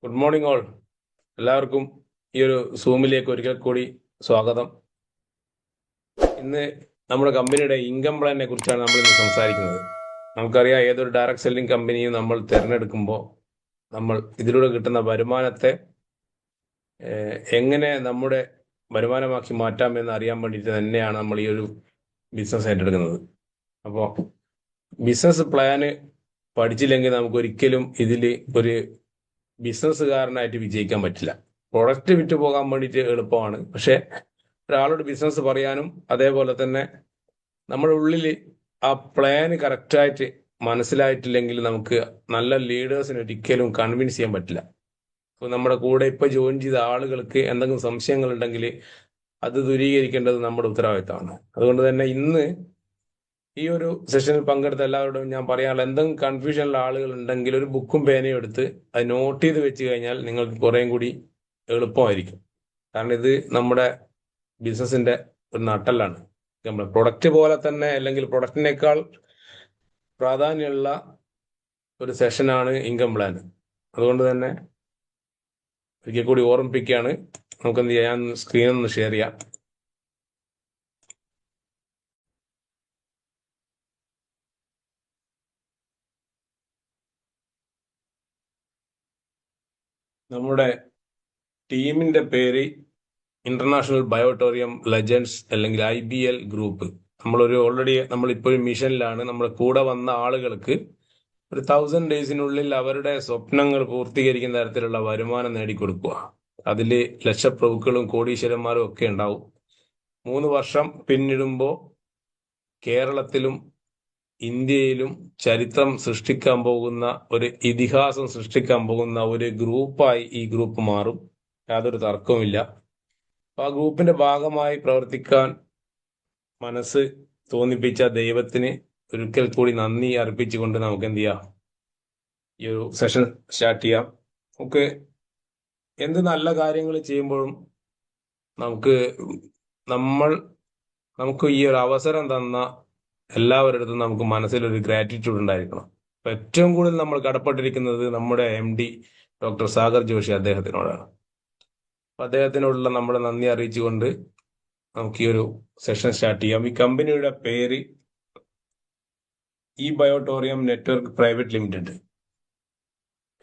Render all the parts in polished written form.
Good morning all. എല്ലാവർക്കും ഈ ഒരു സൂമിലേക്ക് ഒരിക്കൽ കൂടി സ്വാഗതം. ഇന്ന് നമ്മുടെ കമ്പനിയുടെ ഇൻകം പ്ലാനിനെ കുറിച്ചാണ് നമ്മൾ ഇന്ന് സംസാരിക്കുന്നത്. നമുക്കറിയാം, ഏതൊരു ഡയറക്ട് സെല്ലിംഗ് കമ്പനിയും നമ്മൾ തിരഞ്ഞെടുക്കുമ്പോൾ നമ്മൾ ഇതിലൂടെ കിട്ടുന്ന വരുമാനത്തെ എങ്ങനെ നമ്മുടെ വരുമാനമാക്കി മാറ്റാമെന്ന് അറിയാൻ വേണ്ടിയിട്ട് തന്നെയാണ് നമ്മൾ ഈ ഒരു ബിസിനസ് ഏറ്റെടുക്കുന്നത്. അപ്പോൾ ബിസിനസ് പ്ലാന് പഠിച്ചില്ലെങ്കിൽ നമുക്ക് ഒരിക്കലും ഇതിൽ ഒരു ബിസിനസ്സുകാരനായിട്ട് വിജയിക്കാൻ പറ്റില്ല. പ്രൊഡക്റ്റ് വിറ്റ് പോകാൻ വേണ്ടിയിട്ട് എളുപ്പമാണ്, പക്ഷെ ഒരാളോട് ബിസിനസ് പറയാനും അതേപോലെ തന്നെ നമ്മുടെ ഉള്ളിൽ ആ പ്ലാന് കറക്റ്റായിട്ട് മനസ്സിലായിട്ടില്ലെങ്കിൽ നമുക്ക് നല്ല ലീഡേഴ്സിന് ഒരിക്കലും കൺവിൻസ് ചെയ്യാൻ പറ്റില്ല. അപ്പോൾ നമ്മുടെ കൂടെ ഇപ്പൊ ജോയിൻ ചെയ്ത ആളുകൾക്ക് എന്തെങ്കിലും സംശയങ്ങൾ ഉണ്ടെങ്കിൽ അത് ദൂരീകരിക്കേണ്ടത് നമ്മുടെ ഉത്തരവാദിത്തമാണ്. അതുകൊണ്ട് തന്നെ ഇന്ന് ഈ ഒരു സെഷനിൽ പങ്കെടുത്ത എല്ലാവരോടും ഞാൻ പറയാനുള്ള, എന്തെങ്കിലും കൺഫ്യൂഷനുള്ള ആളുകൾ ഉണ്ടെങ്കിൽ ഒരു ബുക്കും പേനയും എടുത്ത് അത് നോട്ട് ചെയ്ത് വെച്ച് കഴിഞ്ഞാൽ നിങ്ങൾക്ക് കുറേയും കൂടി എളുപ്പമായിരിക്കും. കാരണം ഇത് നമ്മുടെ ബിസിനസിന്റെ ഒരു നട്ടെല്ലാണ്. നമ്മുടെ പ്രൊഡക്റ്റ് പോലെ തന്നെ, അല്ലെങ്കിൽ പ്രൊഡക്റ്റിനേക്കാൾ പ്രാധാന്യമുള്ള ഒരു സെഷനാണ് ഇൻകം പ്ലാൻ. അതുകൊണ്ട് തന്നെ ഒരിക്കൽ കൂടി ഓർമ്മിപ്പിക്കുകയാണ്. നമുക്ക് എന്ത് ചെയ്യാം, ഞാൻ സ്ക്രീനൊന്ന് ഷെയർ ചെയ്യാം. നമ്മുടെ ടീമിന്റെ പേര് ഇന്റർനാഷണൽ ബയോട്ടോറിയം ലെജൻഡ്സ്, അല്ലെങ്കിൽ IBL ഗ്രൂപ്പ്. നമ്മളിപ്പോഴും മിഷനിലാണ്. നമ്മുടെ കൂടെ വന്ന ആളുകൾക്ക് ഒരു 1000 ഡേയ്സിനുള്ളിൽ അവരുടെ സ്വപ്നങ്ങൾ പൂർത്തീകരിക്കുന്ന തരത്തിലുള്ള വരുമാനം നേടിക്കൊടുക്കുക. അതിൽ ലക്ഷപ്രഭുക്കളും കോടീശ്വരന്മാരും ഒക്കെ ഉണ്ടാവും. 3 വർഷം പിന്നിടുമ്പോൾ കേരളത്തിലും ഇന്ത്യയിലും ചരിത്രം സൃഷ്ടിക്കാൻ പോകുന്ന, ഒരു ഇതിഹാസം സൃഷ്ടിക്കാൻ പോകുന്ന ഒരു ഗ്രൂപ്പായി ഈ ഗ്രൂപ്പ് മാറും. യാതൊരു തർക്കവുമില്ല. ആ ഗ്രൂപ്പിന്റെ ഭാഗമായി പ്രവർത്തിക്കാൻ മനസ്സ് തോന്നിപ്പിച്ച ദൈവത്തിന് ഒരിക്കൽ കൂടി നന്ദി അർപ്പിച്ചുകൊണ്ട് നമുക്ക് എന്ത് ചെയ്യാം, ഈ ഒരു സെഷൻ സ്റ്റാർട്ട് ചെയ്യാം. നമുക്ക് എന്ത് നല്ല കാര്യങ്ങൾ ചെയ്യുമ്പോഴും നമുക്ക് ഈ ഒരു അവസരം തന്ന എല്ലാവരുടെ അടുത്തും നമുക്ക് മനസ്സിലൊരു ഗ്രാറ്റിറ്റ്യൂഡ് ഉണ്ടായിരിക്കണം. അപ്പൊ ഏറ്റവും കൂടുതൽ നമ്മൾ കടപ്പെട്ടിരിക്കുന്നത് നമ്മുടെ MD ഡോക്ടർ സാഗർ ജോഷി അദ്ദേഹത്തിനോടാണ്. അപ്പൊ അദ്ദേഹത്തിനോടുള്ള നമ്മുടെ നന്ദി അറിയിച്ചുകൊണ്ട് നമുക്ക് ഈ ഒരു സെഷൻ സ്റ്റാർട്ട് ചെയ്യാം. ഈ കമ്പനിയുടെ പേര് ബയോട്ടോറിയം നെറ്റ്വർക്ക് പ്രൈവറ്റ് ലിമിറ്റഡ്.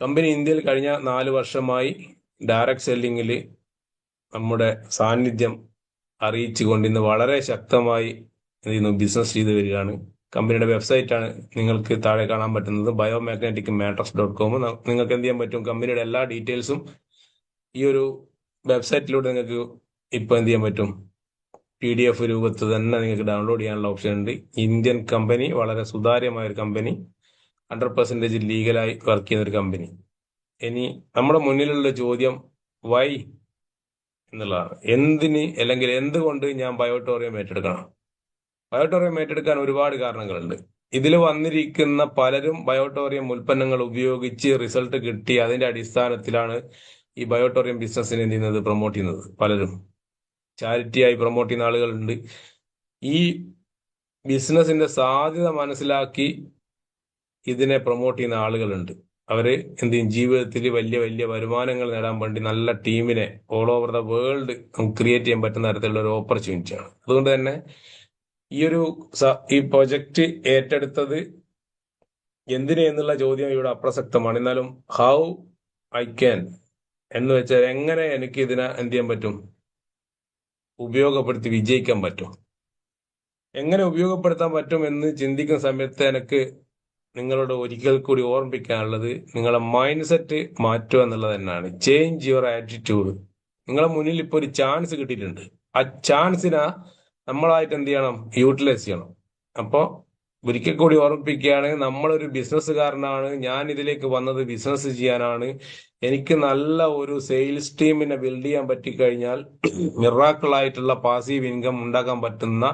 കമ്പനി ഇന്ത്യയിൽ കഴിഞ്ഞ 4 വർഷമായി ഡയറക്ട് സെല്ലിങ്ങിൽ നമ്മുടെ സാന്നിധ്യം അറിയിച്ചുകൊണ്ട് ഇന്ന് വളരെ ശക്തമായി ബിസിനസ് ചെയ്തു വരികയാണ്. കമ്പനിയുടെ വെബ്സൈറ്റാണ് നിങ്ങൾക്ക് താഴെ കാണാൻ പറ്റുന്നത്, biomagneticmatters.com. നിങ്ങൾക്ക് എന്ത് ചെയ്യാൻ പറ്റും, കമ്പനിയുടെ എല്ലാ ഡീറ്റെയിൽസും ഈ ഒരു വെബ്സൈറ്റിലൂടെ നിങ്ങൾക്ക് ഇപ്പൊ എന്ത് ചെയ്യാൻ പറ്റും, PDF രൂപത്തിൽ തന്നെ നിങ്ങൾക്ക് ഡൗൺലോഡ് ചെയ്യാനുള്ള ഓപ്ഷൻ ഉണ്ട്. ഇന്ത്യൻ കമ്പനി, വളരെ സുതാര്യമായ ഒരു കമ്പനി, 100% ലീഗലായി വർക്ക് ചെയ്യുന്ന ഒരു കമ്പനി. ഇനി നമ്മുടെ മുന്നിലുള്ള ചോദ്യം വൈ എന്നുള്ളതാണ്. എന്തിന്, അല്ലെങ്കിൽ എന്തുകൊണ്ട് ഞാൻ ബയോട്ടോറിയം ഏറ്റെടുക്കണം? ബയോട്ടോറിയം ഏറ്റെടുക്കാൻ ഒരുപാട് കാരണങ്ങളുണ്ട്. ഇതിൽ വന്നിരിക്കുന്ന പലരും ബയോട്ടോറിയം ഉൽപ്പന്നങ്ങൾ ഉപയോഗിച്ച് റിസൾട്ട് കിട്ടി അതിന്റെ അടിസ്ഥാനത്തിലാണ് ഈ ബയോട്ടോറിയം ബിസിനസ്സിനെ എന്ത് ചെയ്യുന്നത്, പ്രൊമോട്ട് ചെയ്യുന്നത്. പലരും ചാരിറ്റിയായി പ്രൊമോട്ട് ചെയ്യുന്ന ആളുകളുണ്ട്. ഈ ബിസിനസിന്റെ സാധ്യത മനസ്സിലാക്കി ഇതിനെ പ്രൊമോട്ട് ചെയ്യുന്ന ആളുകളുണ്ട്. അവര് എന്ത് ചെയ്യും, ജീവിതത്തിൽ വലിയ വലിയ വരുമാനങ്ങൾ നേടാൻ വേണ്ടി നല്ല ടീമിനെ all over the world create ചെയ്യാൻ പറ്റുന്ന തരത്തിലുള്ള ഒരു ഓപ്പർച്യൂണിറ്റിയാണ്. അതുകൊണ്ട് തന്നെ ഈ പ്രൊജക്റ്റ് ഏറ്റെടുത്തത് എന്തിന് എന്നുള്ള ചോദ്യം ഇവിടെ അപ്രസക്തമാണ്. എന്നാലും ഹൗ ഐ ക്യാൻ എന്ന് വെച്ചാൽ, എങ്ങനെ എനിക്ക് ഇതിനെ എന്ത് ചെയ്യാൻ പറ്റും, ഉപയോഗപ്പെടുത്തി വിജയിക്കാൻ പറ്റും, എങ്ങനെ ഉപയോഗപ്പെടുത്താൻ പറ്റും എന്ന് ചിന്തിക്കുന്ന സമയത്ത് എനിക്ക് നിങ്ങളോട് ഒരിക്കൽ കൂടി ഓർമ്മിപ്പിക്കാനുള്ളത്, നിങ്ങളെ മൈൻഡ് സെറ്റ് മാറ്റുക എന്നുള്ളത് തന്നെയാണ്. Change your attitude. നിങ്ങളെ മുന്നിൽ ഇപ്പോൾ ഒരു ചാൻസ് കിട്ടിയിട്ടുണ്ട്. ആ ചാൻസിനെ നമ്മളായിട്ട് എന്ത് ചെയ്യണം, യൂട്ടിലൈസ് ചെയ്യണം. അപ്പോൾ ഒരിക്കൽ കൂടി ഓർമ്മിപ്പിക്കുകയാണ്, നമ്മളൊരു ബിസിനസ്സുകാരനാണ്. ഞാൻ ഇതിലേക്ക് വന്നത് ബിസിനസ് ചെയ്യാനാണ്. എനിക്ക് നല്ല ഒരു സെയിൽസ് ടീമിനെ ബിൽഡ് ചെയ്യാൻ പറ്റിക്കഴിഞ്ഞാൽ മിറാക്കിൾ ആയിട്ടുള്ള പാസീവ് ഇൻകം ഉണ്ടാക്കാൻ പറ്റുന്ന,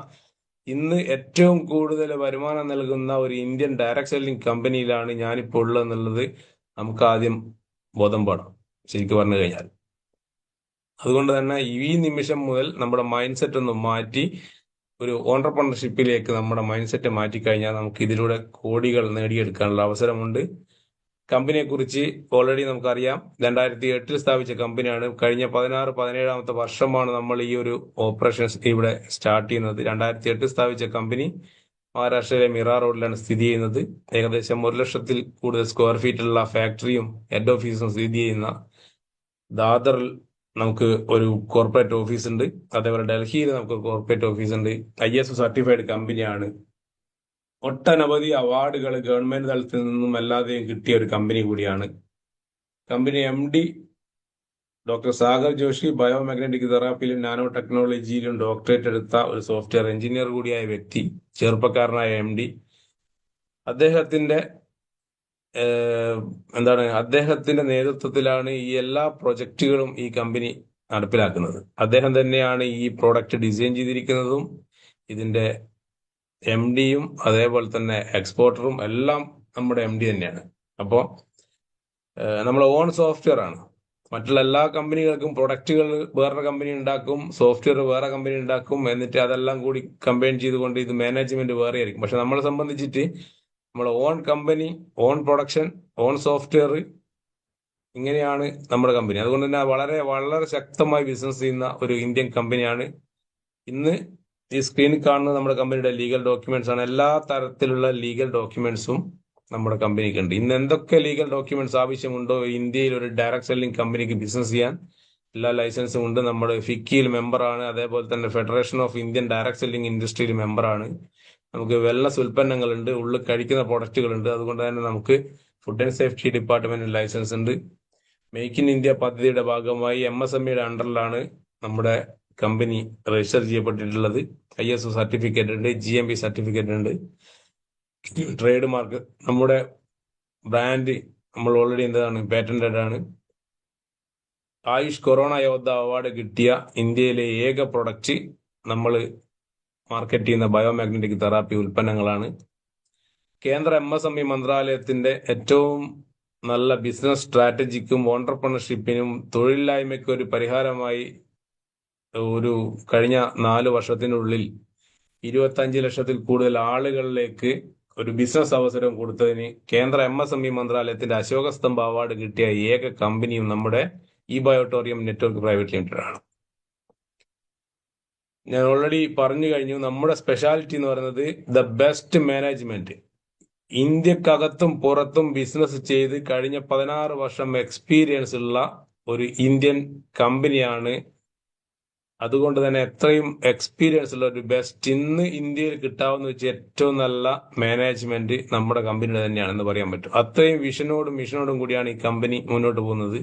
ഇന്ന് ഏറ്റവും കൂടുതൽ വരുമാനം നൽകുന്ന ഒരു ഇന്ത്യൻ ഡയറക്ട് സെല്ലിംഗ് കമ്പനിയിലാണ് ഞാനിപ്പോൾ ഉള്ളതെന്നുള്ളത് നമുക്ക് ആദ്യം ബോധം പാടാം, ശരിക്കും പറഞ്ഞു കഴിഞ്ഞാൽ. അതുകൊണ്ട് തന്നെ ഈ നിമിഷം മുതൽ നമ്മുടെ മൈൻഡ് സെറ്റ് ഒന്ന് മാറ്റി ഒരു ഓണ്ടർപ്രണർഷിപ്പിലേക്ക് നമ്മുടെ മൈൻഡ് സെറ്റ് മാറ്റിക്കഴിഞ്ഞാൽ നമുക്ക് ഇതിലൂടെ കോടികൾ നേടിയെടുക്കാനുള്ള അവസരമുണ്ട്. കമ്പനിയെ കുറിച്ച് ഓൾറെഡി നമുക്കറിയാം. 2008 സ്ഥാപിച്ച കമ്പനിയാണ്. കഴിഞ്ഞ 16-17 വർഷമാണ് നമ്മൾ ഈ ഒരു ഓപ്പറേഷൻസ് ഇവിടെ സ്റ്റാർട്ട് ചെയ്യുന്നത്. 2008 സ്ഥാപിച്ച കമ്പനി മഹാരാഷ്ട്രയിലെ മിറ റോഡിലാണ് സ്ഥിതി ചെയ്യുന്നത്. ഏകദേശം 1 ലക്ഷത്തിൽ കൂടുതൽ സ്ക്വയർ ഫീറ്റുള്ള ഫാക്ടറിയും ഹെഡ് ഓഫീസും സ്ഥിതി ചെയ്യുന്ന ദാദറിൽ നമുക്ക് ഒരു കോർപ്പറേറ്റ് ഓഫീസ് ഉണ്ട്. അതേപോലെ ഡൽഹിയിൽ നമുക്ക് കോർപ്പറേറ്റ് ഓഫീസ് ഉണ്ട്. ISO സർട്ടിഫൈഡ് കമ്പനിയാണ്. ഒട്ടനവധി അവാർഡുകൾ ഗവൺമെന്റ് തലത്തിൽ നിന്നും അല്ലാതെയും കിട്ടിയ ഒരു കമ്പനി കൂടിയാണ്. Company MD doctor Sagar Joshi biomagnetic തെറാപ്പിയിലും നാനോ ടെക്നോളജിയിലും ഡോക്ടറേറ്റ് എടുത്ത ഒരു സോഫ്റ്റ്വെയർ എഞ്ചിനീയർ കൂടിയായ വ്യക്തി, ചെറുപ്പക്കാരനായ MD. അദ്ദേഹത്തിന്റെ നേതൃത്വത്തിലാണ് ഈ എല്ലാ പ്രൊജക്റ്റുകളും ഈ കമ്പനി നടപ്പിലാക്കുന്നത്. അദ്ദേഹം തന്നെയാണ് ഈ പ്രോഡക്റ്റ് ഡിസൈൻ ചെയ്തിരിക്കുന്നതും ഇതിന്റെ MDയും അതേപോലെ തന്നെ എക്സ്പോർട്ടറും എല്ലാം നമ്മുടെ MD തന്നെയാണ്. അപ്പോൾ നമ്മൾ ഓൺ സോഫ്റ്റ്വെയർ ആണ്. മറ്റുള്ള എല്ലാ കമ്പനികൾക്കും പ്രൊഡക്റ്റുകൾ വേറെ കമ്പനി ഉണ്ടാക്കും, സോഫ്റ്റ്വെയർ വേറെ കമ്പനി ഉണ്ടാക്കും, എന്നിട്ട് അതെല്ലാം കൂടി കമ്പൈൻ ചെയ്തുകൊണ്ട് ഇത് മാനേജ്മെന്റ് വേറെ ആയിരിക്കും. പക്ഷെ നമ്മളെ സംബന്ധിച്ചിട്ട് നമ്മൾ on company, on production, on software, ഇങ്ങനെയാണ് നമ്മുടെ കമ്പനി. അതുകൊണ്ട് തന്നെ വളരെ വളരെ ശക്തമായി ബിസിനസ് ചെയ്യുന്ന ഒരു ഇന്ത്യൻ കമ്പനിയാണ്. ഇന്ന് ഈ സ്ക്രീനിൽ കാണുന്നത് നമ്മുടെ കമ്പനിയുടെ ലീഗൽ ഡോക്യുമെന്റ്സ് ആണ്. എല്ലാ തരത്തിലുള്ള ലീഗൽ ഡോക്യുമെന്റ്സും നമ്മുടെ കമ്പനിക്ക് ഉണ്ട്. ഇന്ന് എന്തൊക്കെ ലീഗൽ ഡോക്യുമെന്റ്സ് ആവശ്യമുണ്ടോ ഇന്ത്യയിൽ ഒരു ഡയറക്ട് സെല്ലിംഗ് കമ്പനിക്ക് ബിസിനസ് ചെയ്യാൻ എല്ലാ ലൈസൻസും ഉണ്ട്. നമ്മൾ ഫിക്കിയിൽ മെമ്പറാണ്. അതേപോലെ തന്നെ federation of Indian direct selling ഇൻഡസ്ട്രിയിൽ മെമ്പറാണ്. നമുക്ക് വെൽനസ് ഉൽപ്പന്നങ്ങളുണ്ട്, ഉള്ളിൽ കഴിക്കുന്ന പ്രൊഡക്റ്റുകളുണ്ട്. അതുകൊണ്ട് തന്നെ നമുക്ക് ഫുഡ് ആൻഡ് സേഫ്റ്റി ഡിപ്പാർട്ട്മെന്റിൽ ലൈസൻസ് ഉണ്ട്. മേക്ക് ഇൻ ഇന്ത്യ പദ്ധതിയുടെ ഭാഗമായി MSMEയുടെ അണ്ടറിലാണ് നമ്മുടെ കമ്പനി രജിസ്റ്റർ ചെയ്യപ്പെട്ടിട്ടുള്ളത്. ISO സർട്ടിഫിക്കറ്റ് ഉണ്ട്, GMP സർട്ടിഫിക്കറ്റ് ഉണ്ട്, ട്രേഡ് മാർക്ക്, നമ്മുടെ ബ്രാൻഡ് നമ്മൾ ഓൾറെഡി പാറ്റന്റഡ് ആണ്. ആയുഷ് കൊറോണ യോദ്ധ അവാർഡ് കിട്ടിയ ഇന്ത്യയിലെ ഏക പ്രൊഡക്റ്റ് നമ്മൾ മാർക്കറ്റ് ചെയ്യുന്ന ബയോമാഗ്നറ്റിക് തെറാപ്പി ഉൽപ്പന്നങ്ങളാണ്. കേന്ദ്ര MSME മന്ത്രാലയത്തിന്റെ ഏറ്റവും നല്ല ബിസിനസ് സ്ട്രാറ്റജിക്കും ഓണ്ടർപ്രണർഷിപ്പിനും തൊഴിലില്ലായ്മയ്ക്കും ഒരു പരിഹാരമായി ഒരു കഴിഞ്ഞ 4 വർഷത്തിനുള്ളിൽ 25 ലക്ഷത്തിൽ കൂടുതൽ ആളുകളിലേക്ക് ഒരു ബിസിനസ് അവസരം കൊടുത്തതിന് കേന്ദ്ര MSME മന്ത്രാലയത്തിന്റെ അശോക സ്തംഭ അവാർഡ് കിട്ടിയ ഏക കമ്പനിയും നമ്മുടെ ബയോട്ടോറിയം നെറ്റ്വർക്ക് പ്രൈവറ്റ് ലിമിറ്റഡ് ആണ്. ഞാൻ ഓൾറെഡി പറഞ്ഞു കഴിഞ്ഞു, നമ്മുടെ സ്പെഷ്യാലിറ്റി എന്ന് പറയുന്നത് ദ ബെസ്റ്റ് മാനേജ്മെന്റ്. ഇന്ത്യക്കകത്തും പുറത്തും ബിസിനസ് ചെയ്ത് കഴിഞ്ഞ 16 വർഷം എക്സ്പീരിയൻസ് ഉള്ള ഒരു ഇന്ത്യൻ കമ്പനിയാണ്. അതുകൊണ്ട് തന്നെ എത്രയും എക്സ്പീരിയൻസ് ഉള്ള ഒരു ബെസ്റ്റ് ഇന്ന് ഇന്ത്യയിൽ കിട്ടാവുന്ന വെച്ച് ഏറ്റവും നല്ല മാനേജ്മെന്റ് നമ്മുടെ കമ്പനിയുടെ തന്നെയാണെന്ന് പറയാൻ പറ്റും. അത്രയും വിഷനോടും മിഷനോടും കൂടിയാണ് ഈ കമ്പനി മുന്നോട്ട് പോകുന്നത്.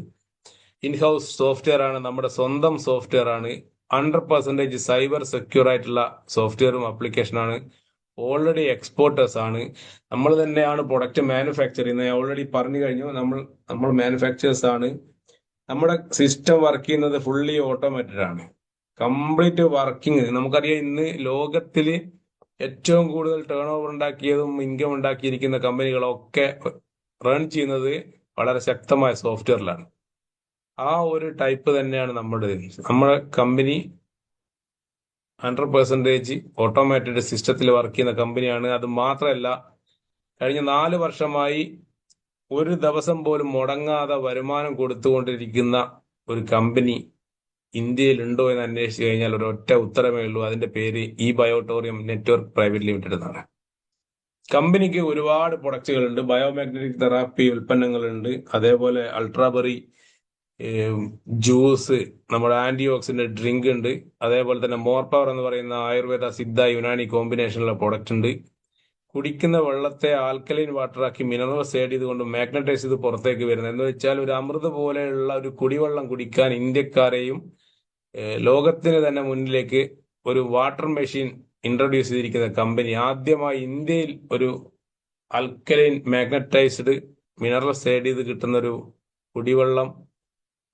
ഇൻഹൗസ് സോഫ്റ്റ്വെയർ ആണ്, നമ്മുടെ സ്വന്തം സോഫ്റ്റ്വെയർ ആണ്. 100% സൈബർ സെക്യൂർ ആയിട്ടുള്ള സോഫ്റ്റ്വെയറും ആപ്ലിക്കേഷനാണ്. ഓൾറെഡി എക്സ്പോർട്ടേഴ്സ് ആണ്. നമ്മൾ തന്നെയാണ് പ്രൊഡക്റ്റ് മാനുഫാക്ചർ ചെയ്യുന്നത്. ഞാൻ ഓൾറെഡി പറഞ്ഞു കഴിഞ്ഞു, നമ്മൾ മാനുഫാക്ചേഴ്സ് ആണ്. നമ്മുടെ സിസ്റ്റം വർക്ക് ചെയ്യുന്നത് ഫുള്ളി ഓട്ടോമേറ്റഡ് ആണ്. Complete working. നമുക്കറിയാം, ഇന്ന് ലോകത്തിൽ ഏറ്റവും കൂടുതൽ ടേൺ ഓവർ ഉണ്ടാക്കിയതും ഇൻകം ഉണ്ടാക്കിയിരിക്കുന്ന കമ്പനികളൊക്കെ റൺ ചെയ്യുന്നത് വളരെ ശക്തമായ സോഫ്റ്റ്വെയറിലാണ്. ആ ഒരു ടൈപ്പ് തന്നെയാണ് നമ്മുടെ കമ്പനി 100% ഓട്ടോമേറ്റഡ് സിസ്റ്റത്തിൽ വർക്ക് ചെയ്യുന്ന കമ്പനിയാണ്. അത് മാത്രമല്ല, കഴിഞ്ഞ 4 വർഷമായി ഒരു ദിവസം പോലും മുടങ്ങാതെ വരുമാനം കൊടുത്തുകൊണ്ടിരിക്കുന്ന ഒരു കമ്പനി ഇന്ത്യയിൽ ഉണ്ടോ എന്ന് അന്വേഷിച്ചു കഴിഞ്ഞാൽ ഒരൊറ്റ ഉത്തരമേ ഉള്ളൂ. അതിന്റെ പേര് ബയോട്ടോറിയം നെറ്റ്വർക്ക് പ്രൈവറ്റ് ലിമിറ്റഡ് എന്നാണ്. കമ്പനിക്ക് ഒരുപാട് പ്രൊഡക്റ്റുകളുണ്ട്. ബയോമാഗ്നറ്റിക് തെറാപ്പി ഉൽപ്പന്നങ്ങളുണ്ട്, അതേപോലെ അൾട്രാബെറി ജ്യൂസ്, നമ്മുടെ ആന്റി ഓക്സിഡന്റ് ഡ്രിങ്ക് ഉണ്ട്, അതേപോലെ തന്നെ മോർ പവർ എന്ന് പറയുന്ന ആയുർവേദ സിദ്ധ യുനാനി കോമ്പിനേഷനുള്ള പ്രൊഡക്റ്റ് ഉണ്ട്. കുടിക്കുന്ന വെള്ളത്തെ ആൽക്കലൈൻ വാട്ടറാക്കി മിനറൽസ് ആഡ് ചെയ്തുകൊണ്ട് മാഗ്നറ്റൈസ് ചെയ്ത് പുറത്തേക്ക് വരുന്നത്. എന്ന് വെച്ചാൽ ഒരു അമൃത് പോലെയുള്ള ഒരു കുടിവെള്ളം കുടിക്കാൻ ഇന്ത്യക്കാരെയും ലോകത്തിന് തന്നെ മുന്നിലേക്ക് ഒരു വാട്ടർ മെഷീൻ ഇൻട്രൊഡ്യൂസ് ചെയ്തിരിക്കുന്ന കമ്പനി. ആദ്യമായി ഇന്ത്യയിൽ ഒരു ആൽക്കലൈൻ മാഗ്നറ്റൈസ്ഡ് മിനറൽസ് ആഡ് ചെയ്ത് കിട്ടുന്ന ഒരു കുടിവെള്ളം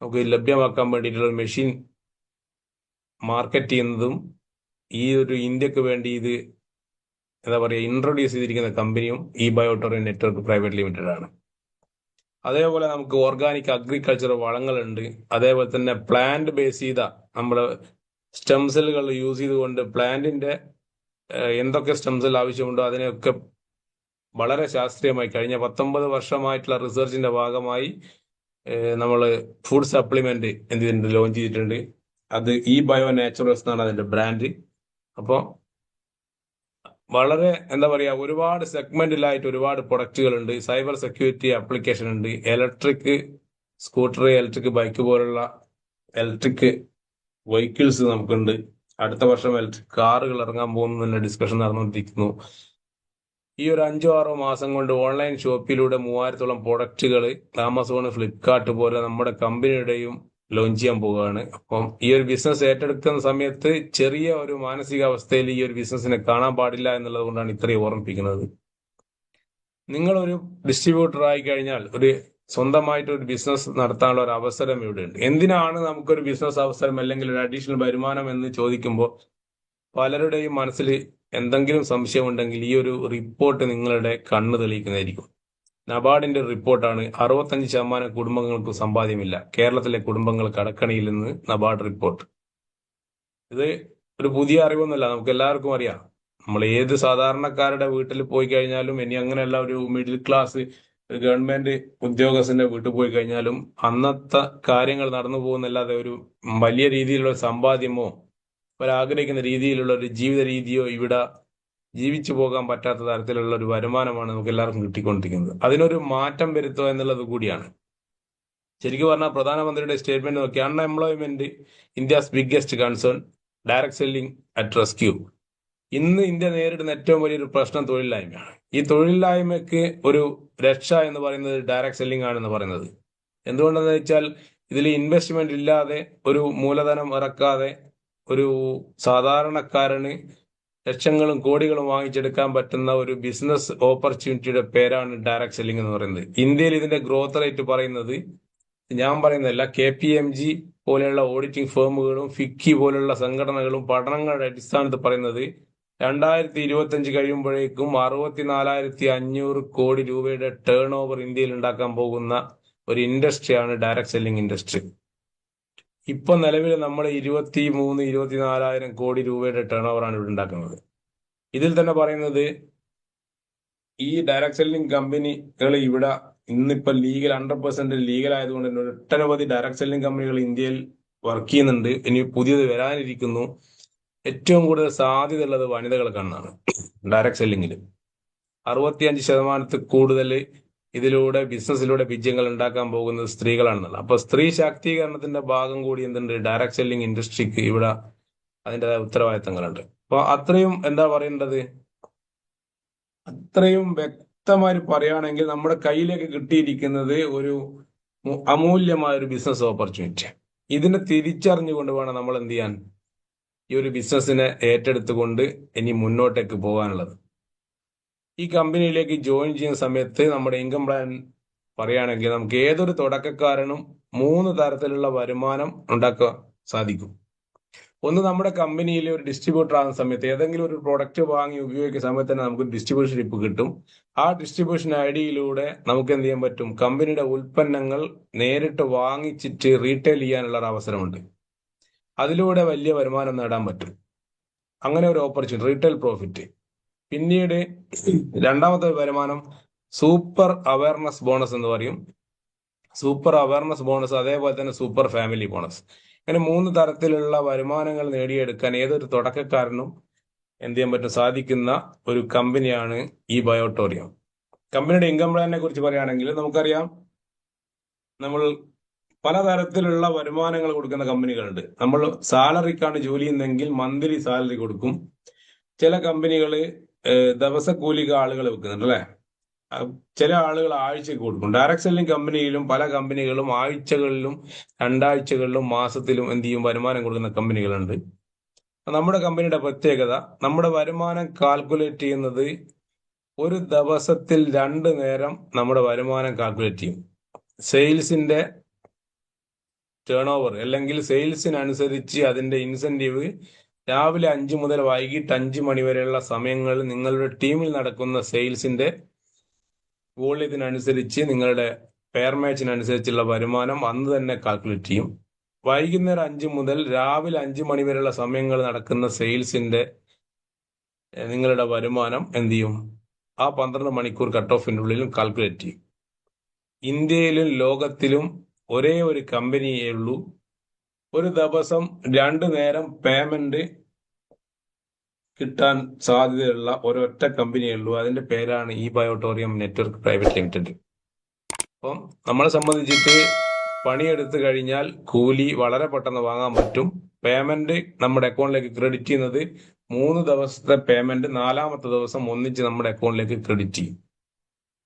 നമുക്ക് ലഭ്യമാക്കാൻ വേണ്ടിയിട്ടുള്ള ഒരു മെഷീൻ മാർക്കറ്റ് ചെയ്യുന്നതും ഈ ഒരു ഇന്ത്യക്ക് വേണ്ടി ഇത് ഇൻട്രൊഡ്യൂസ് ചെയ്തിരിക്കുന്ന കമ്പനിയും ബയോട്ടോറിയം നെറ്റ്വർക്ക് പ്രൈവറ്റ് ലിമിറ്റഡ് ആണ്. അതേപോലെ നമുക്ക് ഓർഗാനിക് അഗ്രികൾച്ചർ വളങ്ങളുണ്ട്. അതേപോലെ തന്നെ പ്ലാന്റ് ബേസ് ചെയ്ത നമ്മുടെ സ്റ്റെം സെല്ലുകൾ യൂസ് ചെയ്തുകൊണ്ട് പ്ലാന്റിന്റെ എന്തൊക്കെ സ്റ്റെം സെൽ ആവശ്യമുണ്ടോ അതിനെയൊക്കെ വളരെ ശാസ്ത്രീയമായി കഴിഞ്ഞ 19 വർഷമായിട്ടുള്ള റിസർച്ചിന്റെ ഭാഗമായി നമ്മൾ ഫുഡ് സപ്ലിമെന്റ് എന്ത് ചെയ്തിട്ടുണ്ട്, ലോഞ്ച് ചെയ്തിട്ടുണ്ട്. അത് ഈ ബയോ നാച്ചുറൽസ് എന്നാണ് അതിന്റെ ബ്രാൻഡ്. അപ്പോൾ വളരെ എന്താ പറയാ, ഒരുപാട് സെഗ്മെന്റിലായിട്ട് ഒരുപാട് പ്രൊഡക്റ്റുകൾ ഉണ്ട്. സൈബർ സെക്യൂരിറ്റി ആപ്ലിക്കേഷൻ ഉണ്ട്, ഇലക്ട്രിക് സ്കൂട്ടർ, ഇലക്ട്രിക് ബൈക്ക് പോലുള്ള ഇലക്ട്രിക് വെഹിക്കിൾസ് നമുക്കുണ്ട്. അടുത്ത വർഷം ഇലക്ട്രിക് കാറുകൾ ഇറങ്ങാൻ പോകുന്ന ഡിസ്കഷൻ നടന്നുകൊണ്ടിരിക്കുന്നു. ഈ ഒരു 5-6 മാസം കൊണ്ട് ഓൺലൈൻ ഷോപ്പിലൂടെ 3000-ഓളം പ്രൊഡക്റ്റുകൾ ആമസോൺ, ഫ്ലിപ്കാർട്ട് പോലെ നമ്മുടെ കമ്പനിയുടെയും ലോഞ്ച് ചെയ്യാൻ പോവുകയാണ്. അപ്പം ഈ ഒരു ബിസിനസ് ഏറ്റെടുക്കുന്ന സമയത്ത് ചെറിയ ഒരു മാനസികാവസ്ഥയിൽ ഈ ഒരു ബിസിനസ്സിനെ കാണാൻ പാടില്ല എന്നുള്ളത് കൊണ്ടാണ് ഇത്രയും ഓർമ്മിപ്പിക്കുന്നത്. നിങ്ങളൊരു ഡിസ്ട്രിബ്യൂട്ടർ ആയി കഴിഞ്ഞാൽ സ്വന്തമായിട്ട് ഒരു ബിസിനസ് നടത്താനുള്ള ഒരു അവസരം ഇവിടെ ഉണ്ട്. എന്തിനാണ് നമുക്കൊരു ബിസിനസ് അവസരം അല്ലെങ്കിൽ ഒരു അഡീഷണൽ വരുമാനം എന്ന് ചോദിക്കുമ്പോൾ പലരുടെയും മനസ്സിൽ എന്തെങ്കിലും സംശയം ഉണ്ടെങ്കിൽ ഈ ഒരു റിപ്പോർട്ട് നിങ്ങളുടെ കണ്ണ് തെളിയിക്കുന്നതായിരിക്കും. നബാർഡിന്റെ റിപ്പോർട്ടാണ്. 65% കുടുംബങ്ങൾക്ക് സമ്പാദ്യമില്ല. കേരളത്തിലെ കുടുംബങ്ങൾ കടക്കണിയിൽ നിന്ന് നബാർഡ് റിപ്പോർട്ട്. ഇത് ഒരു പുതിയ അറിവൊന്നുമല്ല, നമുക്ക് എല്ലാവർക്കും അറിയാം. നമ്മൾ ഏത് സാധാരണക്കാരുടെ വീട്ടിൽ പോയി കഴിഞ്ഞാലും, ഇനി അങ്ങനെയല്ല ഒരു മിഡിൽ ക്ലാസ് ഗവൺമെന്റ് ഉദ്യോഗസ്ഥന്റെ വീട്ടിൽ പോയി കഴിഞ്ഞാലും അന്നത്തെ കാര്യങ്ങൾ നടന്നു പോകുന്നല്ലാതെ ഒരു വലിയ രീതിയിലുള്ള സമ്പാദ്യമോ അവരാഗ്രഹിക്കുന്ന രീതിയിലുള്ള ഒരു ജീവിത രീതിയോ ഇവിടെ ജീവിച്ചു പോകാൻ പറ്റാത്ത തരത്തിലുള്ള ഒരു വരുമാനമാണ് നമുക്ക് എല്ലാവർക്കും കിട്ടിക്കൊണ്ടിരിക്കുന്നത്. അതിനൊരു മാറ്റം വരുത്തുക എന്നുള്ളത് കൂടിയാണ്. ശരിക്കും പറഞ്ഞാൽ പ്രധാനമന്ത്രിയുടെ സ്റ്റേറ്റ്മെന്റ് നോക്കി, unemployment India's biggest concern, direct selling at rescue. ഇന്ന് ഇന്ത്യ നേരിടുന്ന ഏറ്റവും വലിയൊരു പ്രശ്നം തൊഴിലില്ലായ്മയാണ്. ഈ തൊഴിലില്ലായ്മയ്ക്ക് ഒരു രക്ഷ എന്ന് പറയുന്നത് ഡയറക്ട് സെല്ലിംഗ് ആണെന്ന് പറയുന്നത്. എന്തുകൊണ്ടെന്ന് വെച്ചാൽ ഇതിൽ ഇൻവെസ്റ്റ്മെന്റ് ഇല്ലാതെ, ഒരു മൂലധനം ഇറക്കാതെ ഒരു സാധാരണക്കാരന് ലക്ഷങ്ങളും കോടികളും വാങ്ങിച്ചെടുക്കാൻ പറ്റുന്ന ഒരു ബിസിനസ് ഓപ്പർച്യൂണിറ്റിയുടെ പേരാണ് ഡയറക്ട് സെല്ലിംഗ് എന്ന് പറയുന്നത്. ഇന്ത്യയിൽ ഇതിന്റെ ഗ്രോത്ത് റേറ്റ് പറയുന്നത്, ഞാൻ പറയുന്നതല്ല, KPMG പോലെയുള്ള ഓഡിറ്റിംഗ് ഫേമുകളും ഫിക്കി പോലുള്ള സംഘടനകളും പഠനങ്ങളുടെ അടിസ്ഥാനത്തിൽ പറയുന്നത് 2025 കഴിയുമ്പോഴേക്കും 64,500 കോടി രൂപയുടെ ടേൺ ഓവർ ഇന്ത്യയിൽ ഉണ്ടാക്കാൻ പോകുന്ന ഒരു ഇൻഡസ്ട്രിയാണ് ഡയറക്ട് സെല്ലിംഗ് ഇൻഡസ്ട്രി. ഇപ്പൊ നിലവിൽ നമ്മൾ 23-24,000 കോടി രൂപയുടെ ടേൺ ഓവറാണ് ഇവിടെ ഉണ്ടാക്കുന്നത്. ഇതിൽ തന്നെ പറയുന്നത് ഈ ഡയറക്ട് സെല്ലിംഗ് കമ്പനികൾ ഇവിടെ ഇന്നിപ്പോ ലീഗൽ 100% ലീഗൽ ആയതുകൊണ്ട് തന്നെ ഒട്ടനവധി ഡയറക്ട് സെല്ലിംഗ് കമ്പനികൾ ഇന്ത്യയിൽ വർക്ക് ചെയ്യുന്നുണ്ട്. ഇനി പുതിയത് വരാനിരിക്കുന്നു. ഏറ്റവും കൂടുതൽ സാധ്യത ഉള്ളത് വനിതകൾക്കാണ് ഡയറക്ട് സെല്ലിംഗിൽ. 65% കൂടുതൽ ഇതിലൂടെ ബിസിനസ്സിലൂടെ വിജയങ്ങൾ ഉണ്ടാക്കാൻ പോകുന്നത് സ്ത്രീകളാണെന്നുള്ളത്. അപ്പൊ സ്ത്രീ ശാക്തീകരണത്തിന്റെ ഭാഗം കൂടി എന്തുണ്ട്, ഡയറക്ട് സെല്ലിംഗ് ഇൻഡസ്ട്രിക്ക് ഇവിടെ അതിൻ്റെതായ ഉത്തരവാദിത്തങ്ങളുണ്ട്. അപ്പൊ അത്രയും എന്താ പറയേണ്ടത്, അത്രയും വ്യക്തമായി പറയുകയാണെങ്കിൽ നമ്മുടെ കയ്യിലേക്ക് കിട്ടിയിരിക്കുന്നത് ഒരു അമൂല്യമായ ഒരു ബിസിനസ് ഓപ്പർച്യൂണിറ്റി. ഇതിനെ തിരിച്ചറിഞ്ഞുകൊണ്ട് വേണം നമ്മൾ എന്ത് ചെയ്യാൻ, ഈ ഒരു ബിസിനസ്സിനെ ഏറ്റെടുത്തുകൊണ്ട് ഇനി മുന്നോട്ടേക്ക് പോകാനുള്ളത്. ഈ കമ്പനിയിലേക്ക് ജോയിൻ ചെയ്യുന്ന സമയത്ത് നമ്മുടെ ഇൻകം പ്ലാൻ പറയുകയാണെങ്കിൽ നമുക്ക് ഏതൊരു തുടക്കക്കാരനും 3 തരത്തിലുള്ള വരുമാനം ഉണ്ടാക്കാൻ സാധിക്കും. ഒന്ന്, നമ്മുടെ കമ്പനിയിലെ ഒരു ഡിസ്ട്രിബ്യൂട്ടർ ആകുന്ന സമയത്ത് ഏതെങ്കിലും ഒരു പ്രൊഡക്റ്റ് വാങ്ങി ഉപയോഗിക്കുന്ന സമയത്ത് തന്നെ നമുക്ക് ഡിസ്ട്രിബ്യൂഷൻഷിപ്പ് കിട്ടും. ആ ഡിസ്ട്രിബ്യൂഷൻ ഐഡിയിലൂടെ നമുക്ക് എന്ത് ചെയ്യാൻ പറ്റും, കമ്പനിയുടെ ഉൽപ്പന്നങ്ങൾ നേരിട്ട് വാങ്ങിച്ചിട്ട് റീറ്റെയിൽ ചെയ്യാനുള്ള ഒരു അവസരമുണ്ട്. അതിലൂടെ വലിയ വരുമാനം നേടാൻ പറ്റും. അങ്ങനെ ഒരു ഓപ്പർച്യൂണിറ്റി, റീറ്റെയിൽ പ്രോഫിറ്റ്. പിന്നീട് രണ്ടാമത്തെ വരുമാനം സൂപ്പർ അവയർനെസ് ബോണസ് എന്ന് പറയും. സൂപ്പർ അവയർനെസ് ബോണസ്, അതേപോലെ തന്നെ സൂപ്പർ ഫാമിലി ബോണസ്. അങ്ങനെ 3 തരത്തിലുള്ള വരുമാനങ്ങൾ നേടിയെടുക്കാൻ ഏതൊരു തുടക്കക്കാരനും എന്ത് ചെയ്യാൻ പറ്റും, സാധിക്കുന്ന ഒരു കമ്പനിയാണ് ഈ ബയോട്ടോറിയം. കമ്പനിയുടെ ഇൻകം പ്ലാനിനെ കുറിച്ച് പറയുകയാണെങ്കിൽ നമുക്കറിയാം, നമ്മൾ പലതരത്തിലുള്ള വരുമാനങ്ങൾ കൊടുക്കുന്ന കമ്പനികളുണ്ട്. നമ്മൾ സാലറിക്കാണ് ജോലി ചെയ്യുന്നതെങ്കിൽ മന്ത്ലി സാലറി കൊടുക്കും. ചില കമ്പനികൾ ദിവസക്കൂലിക്ക് ആളുകൾ വെക്കുന്നുണ്ട് അല്ലെ. ചില ആളുകൾ ആഴ്ചക്ക് കൊടുക്കും. ഡയറക്ട് സെല്ലിംഗ് കമ്പനിയിലും പല കമ്പനികളും ആഴ്ചകളിലും 2 ആഴ്ചകളിലും മാസത്തിലും എന്ത് ചെയ്യും, വരുമാനം കൊടുക്കുന്ന കമ്പനികളുണ്ട്. നമ്മുടെ കമ്പനിയുടെ പ്രത്യേകത, നമ്മുടെ വരുമാനം കാൽക്കുലേറ്റ് ചെയ്യുന്നത് ഒരു ദിവസത്തിൽ 2 നേരം നമ്മുടെ വരുമാനം കാൽക്കുലേറ്റ് ചെയ്യും. സെയിൽസിന്റെ ടേൺ ഓവർ അല്ലെങ്കിൽ സെയിൽസിനനുസരിച്ച് അതിന്റെ ഇൻസെന്റീവ് രാവിലെ 5 മുതൽ വൈകിട്ട് 5 മണി വരെയുള്ള സമയങ്ങളിൽ നിങ്ങളുടെ ടീമിൽ നടക്കുന്ന സെയിൽസിന്റെ വോള്യത്തിനനുസരിച്ച് നിങ്ങളുടെ പെയർ മാച്ചിനനുസരിച്ചുള്ള വരുമാനം അന്ന് തന്നെ കാൽക്കുലേറ്റ് ചെയ്യും. വൈകുന്നേരം 5 മുതൽ രാവിലെ 5 മണി വരെയുള്ള സമയങ്ങൾ നടക്കുന്ന സെയിൽസിന്റെ നിങ്ങളുടെ വരുമാനം എന്ത് ചെയ്യും, ആ 12 മണിക്കൂർ കട്ട് ഓഫിന്റെ ഉള്ളിലും കാൽക്കുലേറ്റ് ചെയ്യും. ഇന്ത്യയിലും ലോകത്തിലും ഒരേ ഒരു കമ്പനിയേ ഉള്ളൂ ഒരു ദിവസം 2 നേരം പേയ്മെന്റ് കിട്ടാൻ സാധ്യതയുള്ള ഒരൊറ്റ കമ്പനിയേ ഉള്ളൂ. അതിന്റെ പേരാണ് ഈ ബയോട്ടോറിയം നെറ്റ്വർക്ക് പ്രൈവറ്റ് ലിമിറ്റഡ്. അപ്പം നമ്മളെ സംബന്ധിച്ചിട്ട് പണിയെടുത്തു കഴിഞ്ഞാൽ കൂലി വളരെ പെട്ടെന്ന് വാങ്ങാൻ പറ്റും. പേയ്മെന്റ് നമ്മുടെ അക്കൗണ്ടിലേക്ക് ക്രെഡിറ്റ് ചെയ്യുന്നത് 3 ദിവസത്തെ പേയ്മെന്റ് 4ാമത്തെ ദിവസം ഒന്നിച്ച് നമ്മുടെ അക്കൗണ്ടിലേക്ക് ക്രെഡിറ്റ് ചെയ്യും.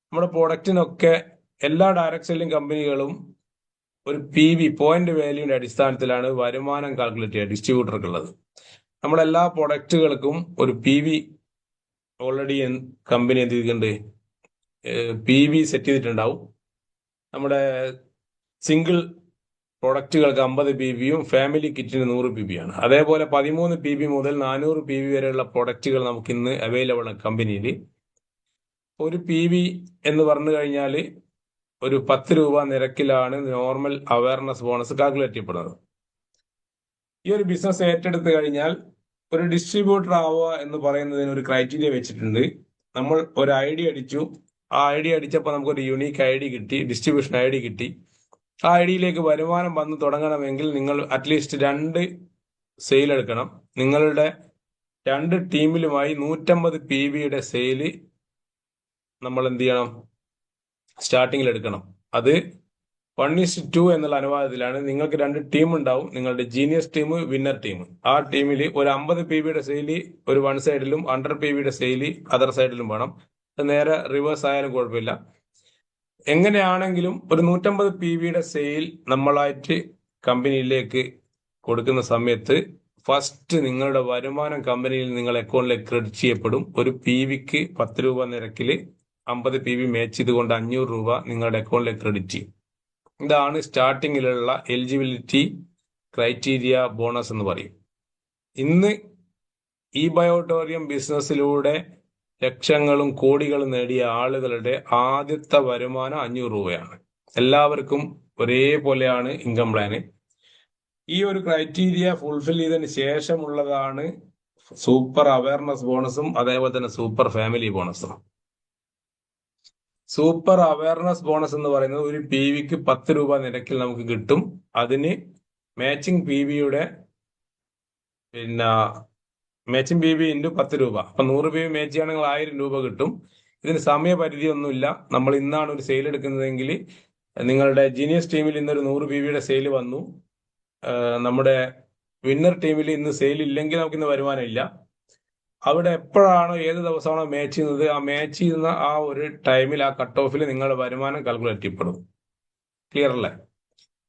നമ്മുടെ പ്രൊഡക്റ്റിനൊക്കെ എല്ലാ ഡയറക്ട് സെല്ലിംഗ് കമ്പനികളും ഒരു PV പോയിന്റ് വാല്യൂവിന്റെ അടിസ്ഥാനത്തിലാണ് വരുമാനം കാൽക്കുലേറ്റ് ചെയ്യുക ഡിസ്ട്രിബ്യൂട്ടർക്കുള്ളത്. നമ്മുടെ എല്ലാ പ്രൊഡക്റ്റുകൾക്കും ഒരു PV ഓൾറെഡി കമ്പനി എന്ത് ചെയ്തിട്ടുണ്ട്, PV സെറ്റ് ചെയ്തിട്ടുണ്ടാവും. നമ്മുടെ സിംഗിൾ പ്രൊഡക്റ്റുകൾക്ക് 50 PBയും ഫാമിലി കിറ്റിന് 100 PBയാണ്. അതേപോലെ 13 PB മുതൽ 400 PB വരെയുള്ള പ്രൊഡക്റ്റുകൾ നമുക്ക് ഇന്ന് അവൈലബിൾ ആണ് കമ്പനിയിൽ. ഒരു PV എന്ന് പറഞ്ഞു കഴിഞ്ഞാൽ ഒരു 10 രൂപ നിരക്കിലാണ് നോർമൽ അവയർനെസ് ബോണസ് കാൽക്കുലേറ്റ് ചെയ്യപ്പെടുന്നത്. ഈ ഒരു ബിസിനസ് ഏറ്റെടുത്ത് കഴിഞ്ഞാൽ ഒരു ഡിസ്ട്രിബ്യൂട്ടർ ആവുക എന്ന് പറയുന്നതിന് ഒരു ക്രൈറ്റീരിയ വെച്ചിട്ടുണ്ട്. നമ്മൾ ഒരു ID അടിച്ചു, ആ ID അടിച്ചപ്പോൾ നമുക്കൊരു യുണീക്ക് ID കിട്ടി, ഡിസ്ട്രിബ്യൂഷൻ ID കിട്ടി. ആ IDയിലേക്ക് വരുമാനം വന്ന് തുടങ്ങണമെങ്കിൽ നിങ്ങൾ അറ്റ്ലീസ്റ്റ് 2 സെയിൽ എടുക്കണം. നിങ്ങളുടെ 2 ടീമിലുമായി 150 PBയുടെ സെയില് നമ്മൾ എന്ത് ചെയ്യണം, സ്റ്റാർട്ടിങ്ങിൽ എടുക്കണം. അത് 1:2 എന്നുള്ള അനുപാതത്തിലാണ്. നിങ്ങൾക്ക് 2 ടീം ഉണ്ടാവും, നിങ്ങളുടെ ജീനിയസ് ടീം, വിന്നർ ടീം. ആ ടീമിൽ ഒരു 50 PBയുടെ സെയില് ഒരു വൺ സൈഡിലും 100 PBയുടെ സെയില് അതർ സൈഡിലും വേണം. അത് നേരെ റിവേഴ്സ് ആയാലും കുഴപ്പമില്ല. എങ്ങനെയാണെങ്കിലും ഒരു 150 PBയുടെ സെയിൽ നമ്മളായിട്ട് കമ്പനിയിലേക്ക് കൊടുക്കുന്ന സമയത്ത് ഫസ്റ്റ് നിങ്ങളുടെ വരുമാനം കമ്പനിയിൽ നിങ്ങൾ അക്കൗണ്ടിലേക്ക് ക്രെഡിറ്റ് ചെയ്യപ്പെടും. ഒരു PBക്ക് 10 രൂപ നിരക്കിൽ 50 PB മാച്ച് ചെയ്തുകൊണ്ട് 500 രൂപ നിങ്ങളുടെ അക്കൗണ്ടിലേക്ക് ക്രെഡിറ്റ് ചെയ്യും. ഇതാണ് സ്റ്റാർട്ടിങ്ങിലുള്ള എലിജിബിലിറ്റി ക്രൈറ്റീരിയ ബോണസ് എന്ന് പറയും. ഇന്ന് ഈ ബയോട്ടോറിയം ബിസിനസ്സിലൂടെ ലക്ഷങ്ങളും കോടികളും നേടിയ ആളുകളുടെ ആദ്യത്തെ വരുമാനം 500 രൂപയാണ്. എല്ലാവർക്കും ഒരേപോലെയാണ് ഇൻകം പ്ലാന്. ഈ ഒരു ക്രൈറ്റീരിയ ഫുൾഫിൽ ചെയ്തതിന് ശേഷമുള്ളതാണ് സൂപ്പർ അവയർനെസ് ബോണസും അതേപോലെ തന്നെ സൂപ്പർ ഫാമിലി ബോണസും. സൂപ്പർ അവയർനെസ് ബോണസ് എന്ന് പറയുന്നത് ഒരു PBക്ക് 10 രൂപ നിരക്കിൽ നമുക്ക് കിട്ടും. അതിന് മാച്ചിങ് PBയുടെ മാച്ചിങ് PB ഇൻറ്റു 10 രൂപ. അപ്പൊ 100 PB മാച്ച് ചെയ്യുകയാണെങ്കിൽ 1000 രൂപ കിട്ടും. ഇതിന് സമയപരിധി ഒന്നുമില്ല. നമ്മൾ ഇന്നാണ് ഒരു സെയിൽ എടുക്കുന്നതെങ്കിൽ നിങ്ങളുടെ ജീനിയസ് ടീമിൽ ഇന്നൊരു 100 PBയുടെ സെയിൽ വന്നു, നമ്മുടെ വിന്നർ ടീമിൽ ഇന്ന് സെയിൽ ഇല്ലെങ്കിൽ നമുക്ക് ഇന്ന് വരുമാനം ഇല്ല. അവിടെ എപ്പോഴാണോ ഏത് ദിവസമാണോ മാച്ച് ചെയ്യുന്നത്, ആ മാച്ച് ചെയ്യുന്ന ആ ഒരു ടൈമിൽ ആ കട്ട് ഓഫിൽ നിങ്ങളുടെ വരുമാനം കാൽക്കുലേറ്റ് ചെയ്യപ്പെടും. ക്ലിയർ അല്ലേ?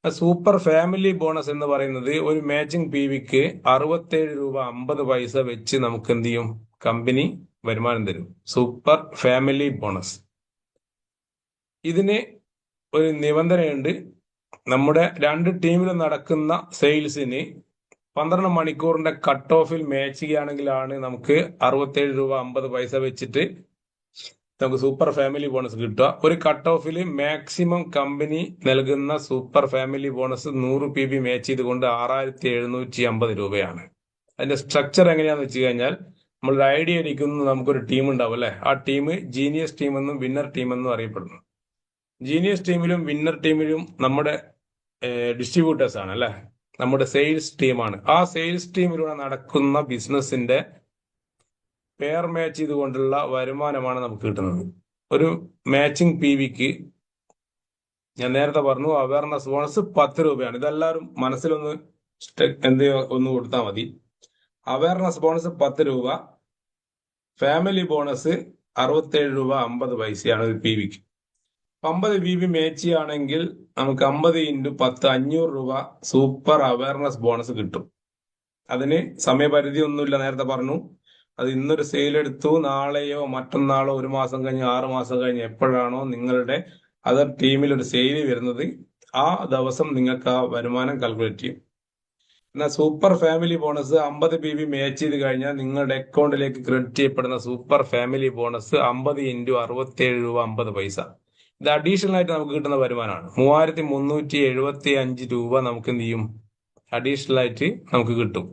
സൂപ്പർ ഫാമിലി ബോണസ് എന്ന് പറയുന്നത് ഒരു മാച്ചിങ് PBക്ക് 67 രൂപ 50 പൈസ വെച്ച് നമുക്ക് എന്ത് ചെയ്യും, കമ്പനി വരുമാനം തരും. Super family bonus. ഇതിന് ഒരു നിബന്ധനയുണ്ട്. നമ്മുടെ 2 ടീമിലും നടക്കുന്ന സെയിൽസിന് 12 മണിക്കൂറിന്റെ കട്ട് ഓഫിൽ മാച്ച് ചെയ്യുകയാണെങ്കിലാണ് നമുക്ക് 67 രൂപ 50 പൈസ വെച്ചിട്ട് നമുക്ക് സൂപ്പർ ഫാമിലി ബോണസ് കിട്ടുക. ഒരു കട്ട് ഓഫിൽ മാക്സിമം കമ്പനി നൽകുന്ന super family bonus 100 PB match ചെയ്തുകൊണ്ട് 6750 രൂപയാണ്. അതിന്റെ സ്ട്രക്ചർ എങ്ങനെയാന്ന് വെച്ച് കഴിഞ്ഞാൽ നമ്മൾ ID അടിക്കുന്ന നമുക്കൊരു ടീം ഉണ്ടാവും അല്ലെ. ആ ടീം ജീനിയസ് ടീം എന്നും വിന്നർ ടീം എന്നും അറിയപ്പെടുന്നു. ജീനിയസ് ടീമിലും വിന്നർ ടീമിലും നമ്മുടെ ഡിസ്ട്രിബ്യൂട്ടേഴ്സ് ആണ് അല്ലെ, നമ്മുടെ സെയിൽസ് ടീമാണ്. ആ സെയിൽസ് ടീമിലൂടെ നടക്കുന്ന ബിസിനസിന്റെ പെയർ മാച്ച് ചെയ്തുകൊണ്ടുള്ള വരുമാനമാണ് നമുക്ക് കിട്ടുന്നത്. ഒരു മാച്ചിങ് PBക്ക് ഞാൻ നേരത്തെ പറഞ്ഞു അവയർനെസ് ബോണസ് 10 രൂപയാണ്. ഇതെല്ലാവരും മനസ്സിലൊന്ന് ഒന്ന് കൊടുത്താൽ മതി. അവയർനെസ് ബോണസ് 10 രൂപ, ഫാമിലി ബോണസ് 67 രൂപ 50 പൈസയാണ് ഒരു PBക്ക്. 50 PB മാച്ച് ചെയ്യുകയാണെങ്കിൽ നമുക്ക് 50 × 10 500 രൂപ സൂപ്പർ അവയർനെസ് ബോണസ് കിട്ടും. അതിന് സമയപരിധി ഒന്നുമില്ല, നേരത്തെ പറഞ്ഞു. അത് ഇന്നൊരു സെയിൽ എടുത്തു, നാളെയോ മറ്റന്നാളോ 1 മാസം കഴിഞ്ഞ് 6 മാസം കഴിഞ്ഞ് എപ്പോഴാണോ നിങ്ങളുടെ അതർ ടീമിൽ ഒരു സെയിൽ വരുന്നത് ആ ദിവസം നിങ്ങൾക്ക് ആ വരുമാനം കാൽക്കുലേറ്റ് ചെയ്യും. എന്നാൽ super family bonus 50 PB match ചെയ്ത് കഴിഞ്ഞാൽ നിങ്ങളുടെ അക്കൗണ്ടിലേക്ക് ക്രെഡിറ്റ് ചെയ്യപ്പെടുന്ന സൂപ്പർ ഫാമിലി ബോണസ് 50 × 67 രൂപ 50 പൈസ. ഇത് അഡീഷണൽ ആയിട്ട് നമുക്ക് കിട്ടുന്ന വരുമാനമാണ്. 3375 രൂപ നമുക്ക് എന്ത് ചെയ്യും, അഡീഷണൽ ആയിട്ട് നമുക്ക് കിട്ടും.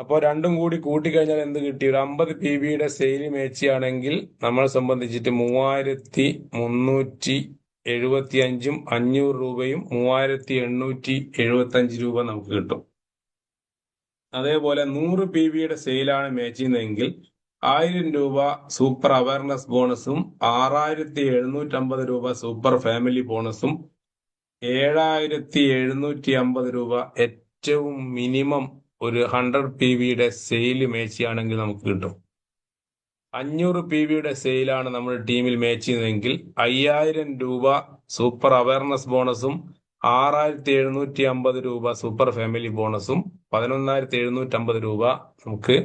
അപ്പോൾ രണ്ടും കൂടി കൂട്ടിക്കഴിഞ്ഞാൽ എന്ത് കിട്ടി? ഒരു 50 PBയുടെ സെയിൽ മേച്ചിയാണെങ്കിൽ നമ്മളെ സംബന്ധിച്ചിട്ട് 3375 500 രൂപയും 3875 രൂപ നമുക്ക് കിട്ടും. അതേപോലെ 100 PBയുടെ സെയിലാണ് മേച്ച് ചെയ്യുന്നതെങ്കിൽ 1000 രൂപ സൂപ്പർ അവയർനെസ് ബോണസും 6750 രൂപ സൂപ്പർ ഫാമിലി ബോണസും 7750 രൂപ ഏറ്റവും മിനിമം ഒരു 100 PBയുടെ സെയിൽ മേച്ചിയാണെങ്കിൽ നമുക്ക് കിട്ടും. 500 PBയുടെ സെയിലാണ് നമ്മുടെ ടീമിൽ മേച്ച് ചെയ്യുന്നതെങ്കിൽ 5000 രൂപ സൂപ്പർ അവയർനെസ് ബോണസും 6750 രൂപ സൂപ്പർ ഫാമിലി ബോണസും 11750 രൂപ നമുക്ക്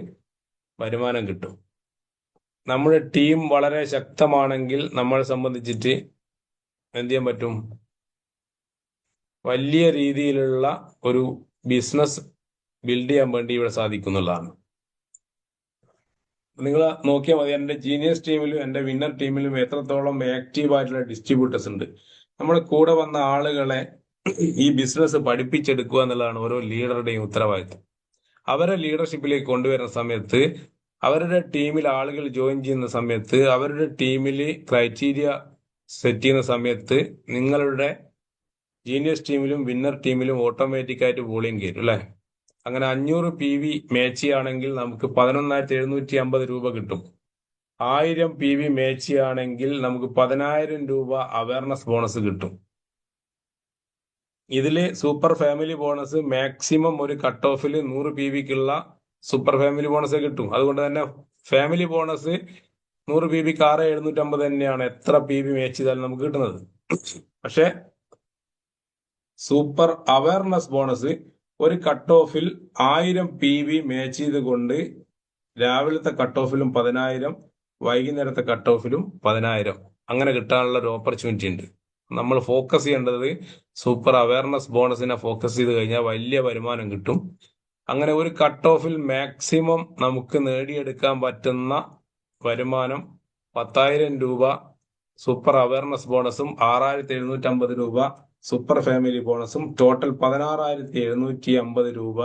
വരുമാനം കിട്ടും. നമ്മുടെ ടീം വളരെ ശക്തമാണെങ്കിൽ നമ്മളെ സംബന്ധിച്ചിട്ട് എന്ത് ചെയ്യാൻ പറ്റും? വലിയ രീതിയിലുള്ള ഒരു ബിസിനസ് ബിൽഡ് ചെയ്യാൻ വേണ്ടി ഇവിടെ സാധിക്കുന്നുള്ളതാണ്. നിങ്ങൾ നോക്കിയാൽ മതി, എൻ്റെ ജീനിയസ് ടീമിലും എൻ്റെ വിന്നർ ടീമിലും എത്രത്തോളം ആക്റ്റീവ് ആയിട്ടുള്ള ഡിസ്ട്രിബ്യൂട്ടേഴ്സ് ഉണ്ട്. നമ്മുടെ കൂടെ വന്ന ആളുകളെ ഈ ബിസിനസ് പഠിപ്പിച്ചെടുക്കുക എന്നുള്ളതാണ് ഓരോ ലീഡറുടെയും ഉത്തരവാദിത്വം. അവരെ ലീഡർഷിപ്പിലേക്ക് കൊണ്ടുവരുന്ന സമയത്ത്, അവരുടെ ടീമിൽ ആളുകൾ ജോയിൻ ചെയ്യുന്ന സമയത്ത്, അവരുടെ ടീമിൽ ക്രൈറ്റീരിയ സെറ്റ് ചെയ്യുന്ന സമയത്ത് നിങ്ങളുടെ ജീനിയസ് ടീമിലും വിന്നർ ടീമിലും ഓട്ടോമാറ്റിക്കായിട്ട് വോളിയം കയറും അല്ലെ? അങ്ങനെ 500 PB മേച്ച് ആണെങ്കിൽ നമുക്ക് 11750 രൂപ കിട്ടും. 1000 PB മേച്ച് ആണെങ്കിൽ നമുക്ക് 10000 രൂപ അവയർനെസ് ബോണസ് കിട്ടും. ഇതില് സൂപ്പർ ഫാമിലി ബോണസ് മാക്സിമം ഒരു കട്ട് ഓഫിൽ 100 PBക്കുള്ള സൂപ്പർ ഫാമിലി ബോണസ് കിട്ടും. അതുകൊണ്ട് തന്നെ ഫാമിലി ബോണസ് 100 PBക്ക് 6750 തന്നെയാണ് എത്ര PB മേച്ച് ചെയ്താലും നമുക്ക് കിട്ടുന്നത്. പക്ഷെ സൂപ്പർ അവയർനെസ് ബോണസ് ഒരു കട്ട് ഓഫിൽ 1000 PB മേച്ച് ചെയ്തുകൊണ്ട് രാവിലത്തെ കട്ട് ഓഫിലും 10000, വൈകുന്നേരത്തെ കട്ട് ഓഫിലും 10000 അങ്ങനെ കിട്ടാനുള്ള ഒരു ഓപ്പർച്യൂണിറ്റി ഉണ്ട്. നമ്മൾ ഫോക്കസ് ചെയ്യേണ്ടത് സൂപ്പർ അവയർനെസ് ബോണസിനെ ഫോക്കസ് ചെയ്ത് കഴിഞ്ഞാൽ വലിയ വരുമാനം കിട്ടും. അങ്ങനെ ഒരു കട്ട് ഓഫിൽ മാക്സിമം നമുക്ക് നേടിയെടുക്കാൻ പറ്റുന്ന വരുമാനം 10000 രൂപ സൂപ്പർ അവയർനെസ് ബോണസും 6750 രൂപ സൂപ്പർ ഫാമിലി ബോണസും ടോട്ടൽ 16750 രൂപ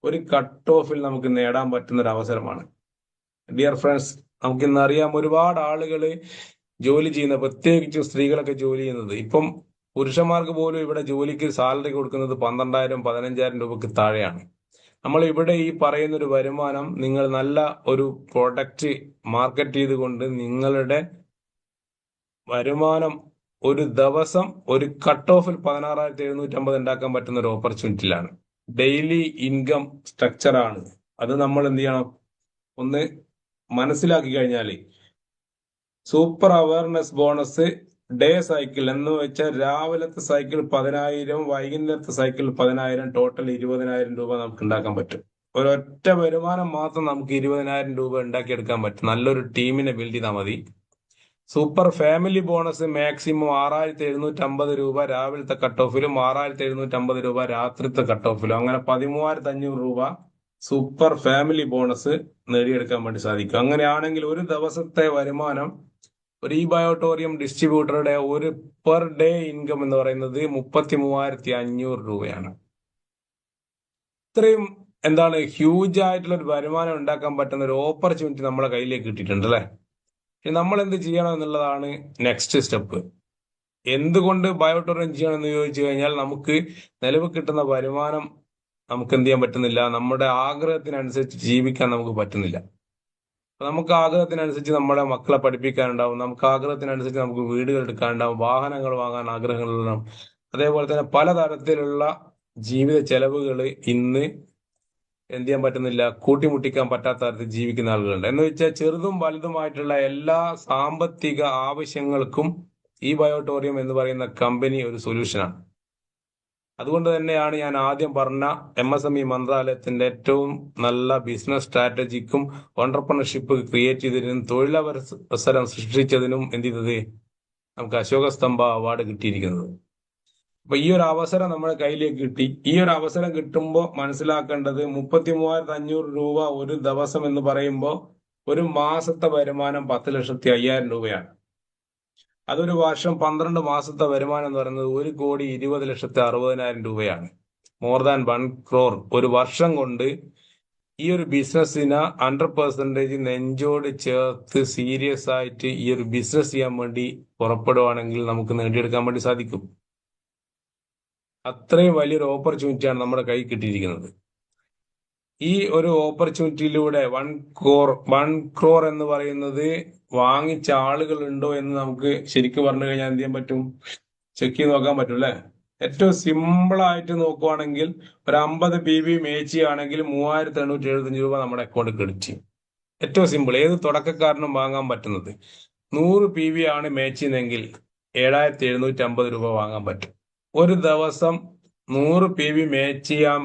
ഒരു കട്ട് ഓഫിൽ നമുക്ക് നേടാൻ പറ്റുന്ന ഒരു അവസരമാണ്. ഡിയർ ഫ്രണ്ട്സ്, നമുക്കിന്ന് അറിയാം ഒരുപാട് ആളുകൾ ജോലി ചെയ്യുന്ന, പ്രത്യേകിച്ച് സ്ത്രീകളൊക്കെ ജോലി ചെയ്യുന്നത്, ഇപ്പം പുരുഷന്മാർക്ക് പോലും ഇവിടെ ജോലിക്ക് സാലറി കൊടുക്കുന്നത് 12000 15000 രൂപക്ക് താഴെയാണ്. നമ്മൾ ഇവിടെ ഈ പറയുന്ന ഒരു വരുമാനം നിങ്ങൾ നല്ല ഒരു പ്രൊഡക്റ്റ് മാർക്കറ്റ് ചെയ്തുകൊണ്ട് നിങ്ങളുടെ വരുമാനം ഒരു ദിവസം ഒരു കട്ട് ഓഫിൽ 16750 ഉണ്ടാക്കാൻ പറ്റുന്ന ഒരു ഓപ്പർച്യൂണിറ്റിയിലാണ്. ഡെയിലി ഇൻകം സ്ട്രക്ചറാണ് അത്. നമ്മൾ എന്ത് ചെയ്യണം? ഒന്ന് മനസ്സിലാക്കി കഴിഞ്ഞാൽ super awareness bonus day cycle എന്ന് വെച്ചാൽ രാവിലത്തെ സൈക്കിൾ 10000, വൈകുന്നേരത്തെ സൈക്കിൾ 10000, ടോട്ടൽ 20000 രൂപ നമുക്ക് ഉണ്ടാക്കാൻ പറ്റും. ഒരൊറ്റ വരുമാനം മാത്രം നമുക്ക് 20000 രൂപ ഉണ്ടാക്കിയെടുക്കാൻ പറ്റും. നല്ലൊരു ടീമിനെ ബിൽഡ് ചെയ്താൽ മതി. സൂപ്പർ ഫാമിലി ബോണസ് മാക്സിമം 6750 രൂപ രാവിലത്തെ കട്ട് ഓഫിലും 6750 രൂപ രാത്രിത്തെ കട്ട് ഓഫിലും, അങ്ങനെ 13500 രൂപ സൂപ്പർ ഫാമിലി ബോണസ് നേടിയെടുക്കാൻ വേണ്ടി സാധിക്കും. അങ്ങനെയാണെങ്കിൽ ഒരു ദിവസത്തെ വരുമാനം ഒരു ഈ ബയോട്ടോറിയം ഡിസ്ട്രിബ്യൂട്ടറുടെ ഒരു പെർ ഡേ ഇൻകം എന്ന് പറയുന്നത് 33500 രൂപയാണ്. ഇത്രയും എന്താണ് ഹ്യൂജ് ആയിട്ടുള്ള ഒരു വരുമാനം ഉണ്ടാക്കാൻ പറ്റുന്ന ഒരു ഓപ്പർച്യൂണിറ്റി നമ്മളെ കയ്യിലേക്ക് കിട്ടിയിട്ടുണ്ട് അല്ലെ? നമ്മൾ എന്ത് ചെയ്യണം എന്നുള്ളതാണ് നെക്സ്റ്റ് സ്റ്റെപ്പ്. എന്തുകൊണ്ട് ബയോട്ടോറിയം ചെയ്യണം എന്ന് ചോദിച്ചു കഴിഞ്ഞാൽ, നമുക്ക് നിലവിൽ കിട്ടുന്ന വരുമാനം നമുക്ക് എന്ത് ചെയ്യാൻ പറ്റുന്നില്ല, നമ്മുടെ ആഗ്രഹത്തിനനുസരിച്ച് ജീവിക്കാൻ നമുക്ക് പറ്റുന്നില്ല. നമുക്ക് ആഗ്രഹത്തിനനുസരിച്ച് നമ്മുടെ മക്കളെ പഠിപ്പിക്കാനുണ്ടാവും, നമുക്ക് ആഗ്രഹത്തിനനുസരിച്ച് നമുക്ക് വീടുകൾ എടുക്കാനുണ്ടാവും, വാഹനങ്ങൾ വാങ്ങാൻ ആഗ്രഹങ്ങളുണ്ടാവും. അതേപോലെ തന്നെ പലതരത്തിലുള്ള ജീവിത ചെലവുകൾ ഇന്ന് എന്ത് ചെയ്യാൻ പറ്റുന്നില്ല, കൂട്ടിമുട്ടിക്കാൻ പറ്റാത്ത തരത്തിൽ ജീവിക്കുന്ന ആളുകളുണ്ട്. എന്ന് വെച്ചാൽ ചെറുതും വലുതുമായിട്ടുള്ള എല്ലാ സാമ്പത്തിക ആവശ്യങ്ങൾക്കും ഈ ബയോട്ടോറിയം എന്ന് പറയുന്ന കമ്പനി ഒരു സൊല്യൂഷനാണ്. അതുകൊണ്ട് തന്നെയാണ് ഞാൻ ആദ്യം പറഞ്ഞ MSME മന്ത്രാലയത്തിന്റെ ഏറ്റവും നല്ല ബിസിനസ് സ്ട്രാറ്റജിക്കും ഓണ്ടർപ്രണർഷിപ്പ് ക്രിയേറ്റ് ചെയ്തതിനും തൊഴിലവസരം സൃഷ്ടിച്ചതിനും എന്ത് ചെയ്തത്, നമുക്ക് അശോക സ്തംഭ അവാർഡ് കിട്ടിയിരിക്കുന്നത്. അപ്പൊ ഈ ഒരു അവസരം നമ്മുടെ കയ്യിലേക്ക് കിട്ടി. ഈ ഒരു അവസരം കിട്ടുമ്പോൾ മനസ്സിലാക്കേണ്ടത് 33500 രൂപ ഒരു ദിവസം എന്ന് പറയുമ്പോൾ ഒരു മാസത്തെ വരുമാനം 10,05,000 രൂപയാണ്. അതൊരു വർഷം 12 മാസത്തെ വരുമാനം എന്ന് പറയുന്നത് 1,20,60,000 രൂപയാണ്. മോർ ദാൻ 1 crore ഒരു വർഷം കൊണ്ട് ഈ ഒരു ബിസിനസ്സിന് 100% നെഞ്ചോട് ചേർത്ത് സീരിയസ് ആയിട്ട് ഈ ഒരു ബിസിനസ് ചെയ്യാൻ വേണ്ടി പുറപ്പെടുവാണെങ്കിൽ നമുക്ക് നേടിയെടുക്കാൻ വേണ്ടി സാധിക്കും. അത്രയും വലിയൊരു ഓപ്പർച്യൂണിറ്റിയാണ് നമ്മുടെ കൈ കിട്ടിയിരിക്കുന്നത്. ഈ ഒരു ഓപ്പർച്യൂണിറ്റിയിലൂടെ 1 crore എന്ന് പറയുന്നത് വാങ്ങിച്ച ആളുകൾ ഉണ്ടോ എന്ന് നമുക്ക് ശരിക്കും പറഞ്ഞു കഴിഞ്ഞാൽ എന്ത് ചെയ്യാൻ പറ്റും? ചെക്ക് ചെയ്ത് നോക്കാൻ പറ്റും അല്ലെ? ഏറ്റവും സിമ്പിൾ ആയിട്ട് നോക്കുവാണെങ്കിൽ ഒരു 50 PV മേച്ചി ആണെങ്കിൽ 3875 രൂപ നമ്മുടെ അക്കൗണ്ട് ക്രെഡിറ്റ് ചെയ്യും. ഏറ്റവും സിമ്പിൾ, ഏത് തുടക്കക്കാരനും വാങ്ങാൻ പറ്റുന്നത്. 100 PV ആണ് മേച്ചിന്നെങ്കിൽ 7750 രൂപ വാങ്ങാൻ പറ്റും. ഒരു ദിവസം 100 PV മേച്ച് ചെയ്യാൻ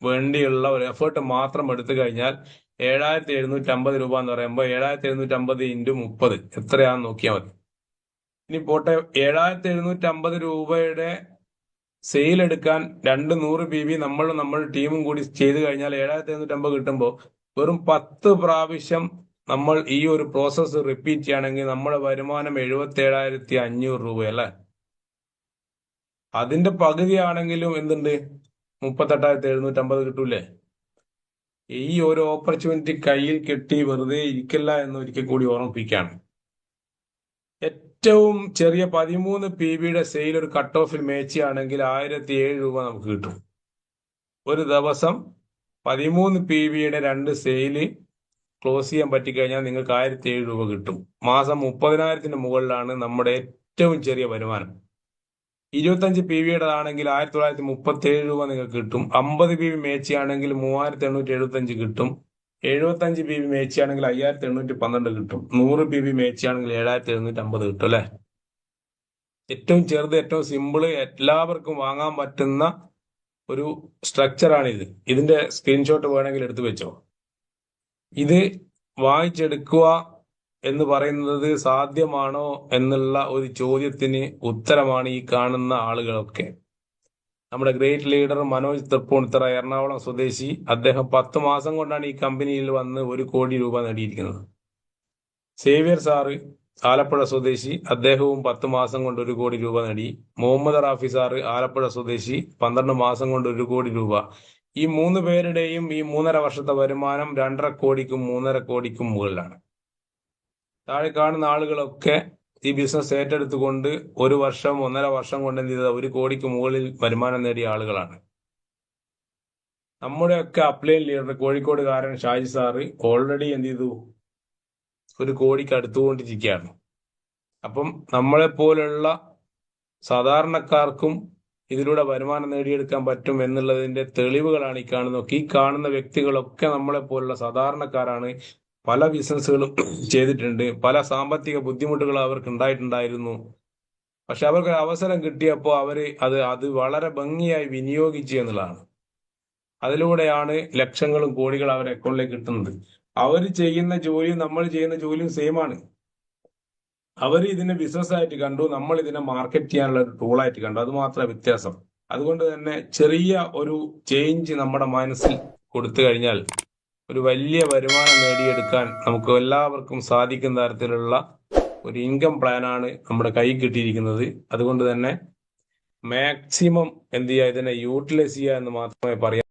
വേണ്ടിയുള്ള ഒരു എഫേർട്ട് മാത്രം എടുത്തു കഴിഞ്ഞാൽ 7750 രൂപ എന്ന് പറയുമ്പോൾ 7750 × 30 എത്രയാണെന്ന് നോക്കിയാൽ മതി. ഇനി പോട്ടെ, 7750 രൂപയുടെ സെയിൽ എടുക്കാൻ 100 PV നമ്മൾ ടീമും കൂടി ചെയ്തു കഴിഞ്ഞാൽ 7750 കിട്ടുമ്പോൾ വെറും 10 പ്രാവശ്യം നമ്മൾ ഈ ഒരു പ്രോസസ്സ് റിപ്പീറ്റ് ചെയ്യുകയാണെങ്കിൽ നമ്മുടെ വരുമാനം 77,500 രൂപയല്ലേ? അതിന്റെ പകുതിയാണെങ്കിലും എന്തുണ്ട്, 38,750 കിട്ടൂലേ? ഈ ഒരു ഓപ്പർച്യൂണിറ്റി കയ്യിൽ കിട്ടി വെറുതെ ഇരിക്കില്ല എന്ന് ഒരിക്കൽ കൂടി ഓർമ്മിപ്പിക്കുകയാണ്. ഏറ്റവും ചെറിയ 13 PVയുടെ സെയിൽ ഒരു കട്ട് ഓഫിൽ മേച്ചിയാണെങ്കിൽ 1007 രൂപ നമുക്ക് കിട്ടും. ഒരു ദിവസം 13 PVയുടെ 2 സെയില് ക്ലോസ് ചെയ്യാൻ പറ്റിക്കഴിഞ്ഞാൽ നിങ്ങൾക്ക് 1007 രൂപ കിട്ടും. മാസം 30,000-ന് മുകളിലാണ് നമ്മുടെ ഏറ്റവും ചെറിയ വരുമാനം. 25 PVയുടെ ആണെങ്കിൽ 1937 രൂപ നിങ്ങൾക്ക് കിട്ടും. 50 PV മേച്ചിയാണെങ്കിൽ 3875 കിട്ടും. 75 PV മേച്ചിയാണെങ്കിൽ 5812 കിട്ടും. 100 PV മേച്ചിയാണെങ്കിൽ 7750 കിട്ടും അല്ലെ? ഏറ്റവും ചെറുത്, ഏറ്റവും സിമ്പിള്, എല്ലാവർക്കും വാങ്ങാൻ പറ്റുന്ന ഒരു സ്ട്രക്ചറാണിത്. ഇതിന്റെ സ്ക്രീൻഷോട്ട് വേണമെങ്കിൽ എടുത്തു വെച്ചോ. ഇത് വാങ്ങിച്ചെടുക്കുക എന്ന് പറയുന്നത് സാധ്യമാണോ എന്നുള്ള ഒരു ചോദ്യത്തിന് ഉത്തരമാണ് ഈ കാണുന്ന ആളുകളൊക്കെ. നമ്മുടെ ഗ്രേറ്റ് ലീഡർ മനോജ് തൃപ്പൂണിത്തറ, എറണാകുളം സ്വദേശി, അദ്ദേഹം 10 മാസം കൊണ്ടാണ് ഈ കമ്പനിയിൽ വന്ന് 1 കോടി രൂപ നേടിയിരിക്കുന്നത്. സേവ്യർ സാറ് ആലപ്പുഴ സ്വദേശി, അദ്ദേഹവും 10 മാസം കൊണ്ട് 1 കോടി രൂപ നേടി. മുഹമ്മദ് റാഫി സാറ് ആലപ്പുഴ സ്വദേശി, 12 മാസം കൊണ്ട് 1 കോടി രൂപ. ഈ 3 പേരുടെയും ഈ 3.5 വർഷത്തെ വരുമാനം 2.5 കോടിക്കും 3.5 കോടിക്കും മുകളിലാണ്. താഴെ കാണുന്ന ആളുകളൊക്കെ ഈ ബിസിനസ് ഏറ്റെടുത്തുകൊണ്ട് 1 വർഷം 1.5 വർഷം കൊണ്ട് എന്ത് ചെയ്ത 1 കോടിക്ക് മുകളിൽ വരുമാനം നേടിയ ആളുകളാണ്. നമ്മുടെയൊക്കെ അപ്ലൈൻ ലീഡർ കോഴിക്കോടുകാരൻ ഷാജി സാറ് ഓൾറെഡി എന്ത് ചെയ്തു 1 കോടിക്ക് അടുത്തുകൊണ്ടിരിക്കുകയാണ്. അപ്പം നമ്മളെ പോലുള്ള സാധാരണക്കാർക്കും ഇതിലൂടെ വരുമാനം നേടിയെടുക്കാൻ പറ്റും എന്നുള്ളതിന്റെ തെളിവുകളാണ് ഈ കാണുന്നത്. ഈ കാണുന്ന വ്യക്തികളൊക്കെ നമ്മളെ പോലുള്ള സാധാരണക്കാരാണ്. പല ബിസിനസ്സുകളും ചെയ്തിട്ടുണ്ട്. പല സാമ്പത്തിക ബുദ്ധിമുട്ടുകൾ അവർക്ക് ഉണ്ടായിട്ടുണ്ടായിരുന്നു. പക്ഷെ അവർക്ക് ഒരു അവസരം കിട്ടിയപ്പോൾ അത് വളരെ ഭംഗിയായി വിനിയോഗിച്ചു എന്നുള്ളതാണ്. അതിലൂടെയാണ് ലക്ഷങ്ങളും കോടികളും അവരുടെ അക്കൗണ്ടിലേക്ക് കിട്ടുന്നത്. അവർ ചെയ്യുന്ന ജോലിയും നമ്മൾ ചെയ്യുന്ന ജോലിയും സെയിം ആണ്. അവർ ഇതിനെ ബിസിനസ് ആയിട്ട് കണ്ടു, നമ്മൾ ഇതിനെ മാർക്കറ്റ് ചെയ്യാനുള്ള ഒരു ടൂളായിട്ട് കണ്ടു. അത് മാത്രമേ വ്യത്യാസം. അതുകൊണ്ട് തന്നെ ചെറിയ ഒരു ചേഞ്ച് നമ്മുടെ മനസ്സിൽ കൊടുത്തു കഴിഞ്ഞാൽ ഒരു വലിയ വരുമാനം നേടിയെടുക്കാൻ നമുക്ക് എല്ലാവർക്കും സാധിക്കുന്ന തരത്തിലുള്ള ഒരു ഇൻകം പ്ലാനാണ് നമ്മുടെ കൈ കിട്ടിയിരിക്കുന്നത്. അതുകൊണ്ട് തന്നെ മാക്സിമം എന്ത് ചെയ്യുക, ഇതിനെ യൂട്ടിലൈസ് ചെയ്യുക എന്ന് മാത്രമേ പറയാം.